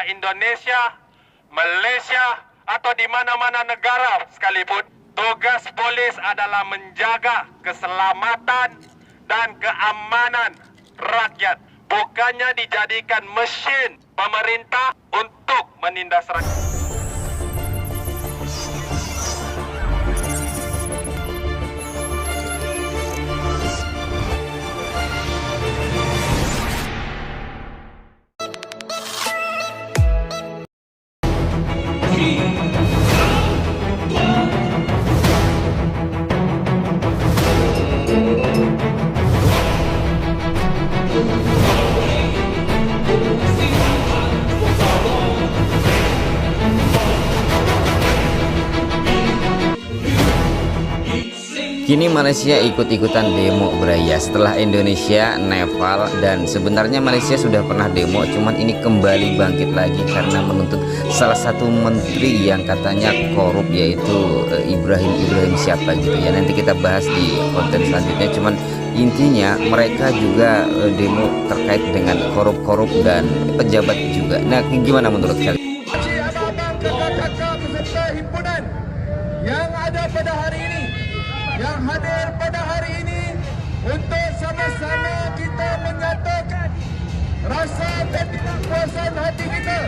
ada Indonesia, Malaysia, atau di mana-mana negara sekalipun, tugas polis adalah menjaga keselamatan dan keamanan rakyat, bukannya dijadikan mesin pemerintah untuk menindas rakyat. Kini Malaysia ikut-ikutan demo beraya setelah Indonesia, Nepal, dan sebenarnya Malaysia sudah pernah demo, cuman ini kembali bangkit lagi karena menuntut salah satu menteri yang katanya korup, yaitu Ibrahim siapa gitu ya. Nanti kita bahas di konten selanjutnya, cuman intinya mereka juga demo terkait dengan korup-korup dan pejabat juga. Nah, gimana menurut kalian? Kakak-kakak peserta himpunan yang ada pada hari ini, yang hadir pada hari ini untuk sama-sama kita menyatakan rasa ketidakpuasan hati kita.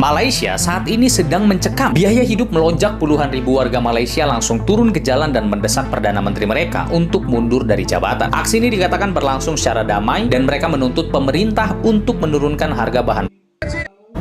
Malaysia saat ini sedang mencekam. Biaya hidup melonjak, puluhan ribu warga Malaysia langsung turun ke jalan dan mendesak Perdana Menteri mereka untuk mundur dari jabatan. Aksi ini dikatakan berlangsung secara damai dan mereka menuntut pemerintah untuk menurunkan harga bahan.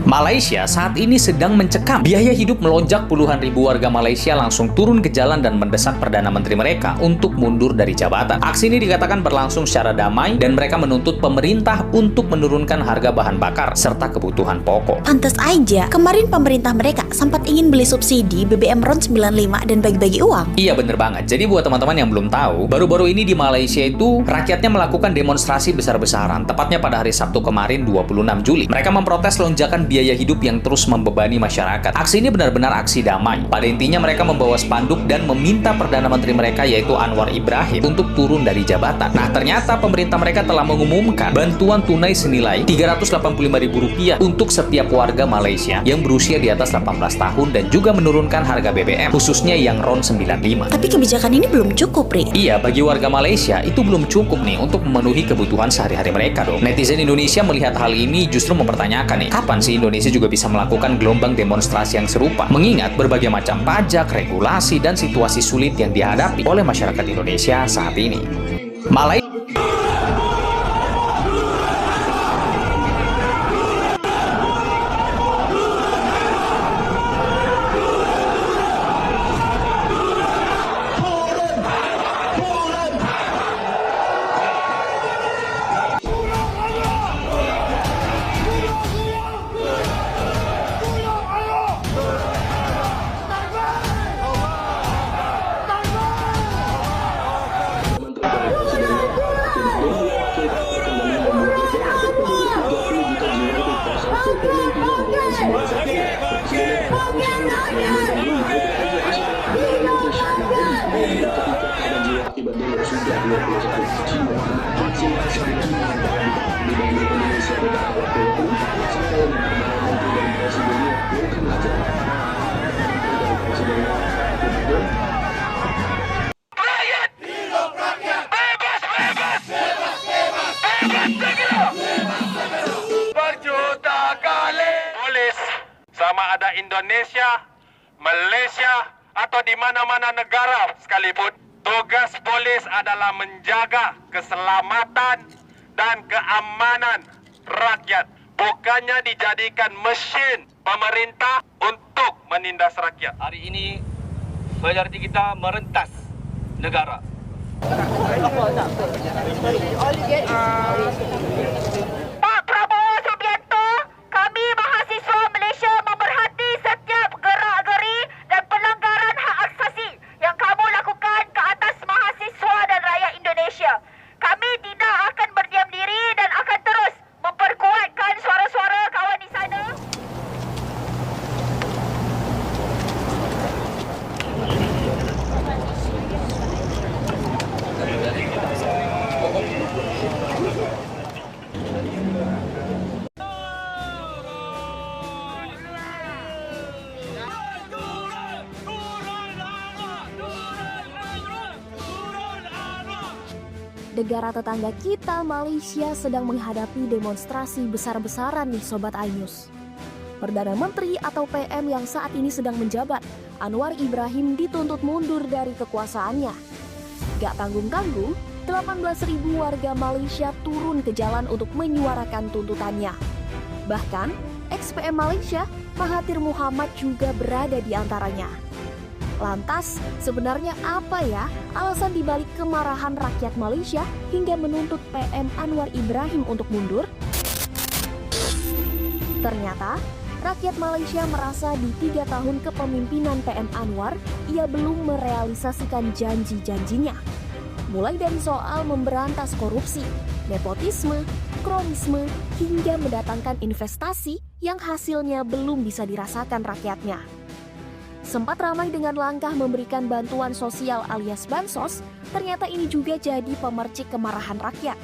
Malaysia saat ini sedang mencekam. Biaya hidup melonjak, puluhan ribu warga Malaysia langsung turun ke jalan dan mendesak Perdana Menteri mereka untuk mundur dari jabatan. Aksi ini dikatakan berlangsung secara damai dan mereka menuntut pemerintah untuk menurunkan harga bahan bakar serta kebutuhan pokok. Pantes aja, kemarin pemerintah mereka sempat ingin beli subsidi BBM RON 95 dan bagi-bagi uang. Iya, bener banget. Jadi buat teman-teman yang belum tahu, baru-baru ini di Malaysia itu rakyatnya melakukan demonstrasi besar-besaran, tepatnya pada hari Sabtu kemarin 26 Juli. Mereka memprotes lonjakan biaya hidup yang terus membebani masyarakat. Aksi ini benar-benar aksi damai. Pada intinya mereka membawa spanduk dan meminta Perdana Menteri mereka yaitu Anwar Ibrahim untuk turun dari jabatan. Nah, ternyata pemerintah mereka telah mengumumkan bantuan tunai senilai Rp385.000 untuk setiap warga Malaysia yang berusia di atas 18 tahun dan juga menurunkan harga BBM, khususnya yang RON 95. Tapi kebijakan ini belum cukup, Ri. Iya, bagi warga Malaysia itu belum cukup nih untuk memenuhi kebutuhan sehari-hari mereka dong. Netizen Indonesia melihat hal ini justru mempertanyakan nih, kapan sih Indonesia juga bisa melakukan gelombang demonstrasi yang serupa, mengingat berbagai macam pajak, regulasi, dan situasi sulit yang dihadapi oleh masyarakat Indonesia saat ini. Malaysia berjuta kali polis, sama ada Indonesia, Malaysia, atau di mana-mana negara sekalipun, tugas polis adalah menjaga keselamatan dan keamanan rakyat, bukannya dijadikan mesin pemerintah untuk menindas rakyat. Hari ini majoriti kita merentas negara. Pak Prabowo Subianto, kami mahasiswa Malaysia memerhati setiap gerak-geri dan Negara tetangga kita, Malaysia, sedang menghadapi demonstrasi besar-besaran nih Sobat iNews. Perdana Menteri atau PM yang saat ini sedang menjabat, Anwar Ibrahim, dituntut mundur dari kekuasaannya. Gak tanggung-tanggung, 18.000 warga Malaysia turun ke jalan untuk menyuarakan tuntutannya. Bahkan, ex-PM Malaysia, Mahathir Mohamad juga berada di antaranya. Lantas, sebenarnya apa ya alasan dibalik kemarahan rakyat Malaysia hingga menuntut PM Anwar Ibrahim untuk mundur? Ternyata, rakyat Malaysia merasa di 3 tahun kepemimpinan PM Anwar, ia belum merealisasikan janji-janjinya. Mulai dari soal memberantas korupsi, nepotisme, kronisme, hingga mendatangkan investasi yang hasilnya belum bisa dirasakan rakyatnya. Sempat ramai dengan langkah memberikan bantuan sosial alias bansos, ternyata ini juga jadi pemercik kemarahan rakyat.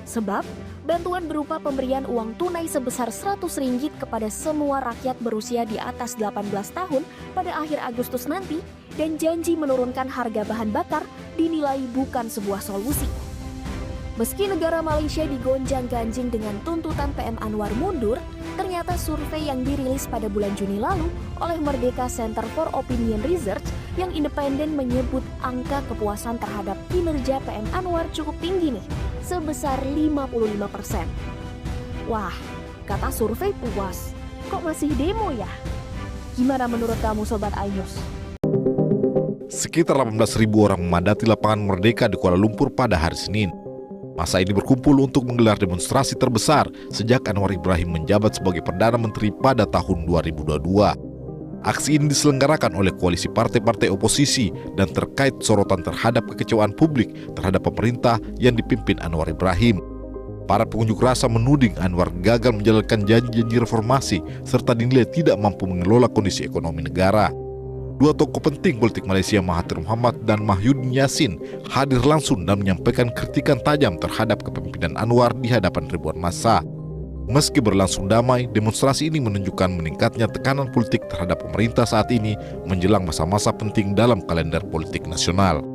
Sebab, bantuan berupa pemberian uang tunai sebesar RM100 kepada semua rakyat berusia di atas 18 tahun pada akhir Agustus nanti, dan janji menurunkan harga bahan bakar dinilai bukan sebuah solusi. Meski negara Malaysia digonjang-ganjing dengan tuntutan PM Anwar mundur, ternyata survei yang dirilis pada bulan Juni lalu oleh Merdeka Center for Opinion Research yang independen menyebut angka kepuasan terhadap kinerja PM Anwar cukup tinggi nih, sebesar 55%. Wah, kata survei puas, kok masih demo ya? Gimana menurut kamu Sobat iNews? Sekitar 18.000 orang memadati lapangan Merdeka di Kuala Lumpur pada hari Senin. Masa ini berkumpul untuk menggelar demonstrasi terbesar sejak Anwar Ibrahim menjabat sebagai Perdana Menteri pada tahun 2022. Aksi ini diselenggarakan oleh koalisi partai-partai oposisi dan terkait sorotan terhadap kekecewaan publik terhadap pemerintah yang dipimpin Anwar Ibrahim. Para pengunjuk rasa menuding Anwar gagal menjalankan janji-janji reformasi serta dinilai tidak mampu mengelola kondisi ekonomi negara. Dua tokoh penting politik Malaysia, Mahathir Mohamad dan Mahyudin Yassin, hadir langsung dan menyampaikan kritikan tajam terhadap kepemimpinan Anwar di hadapan ribuan massa. Meski berlangsung damai, demonstrasi ini menunjukkan meningkatnya tekanan politik terhadap pemerintah saat ini menjelang masa-masa penting dalam kalender politik nasional.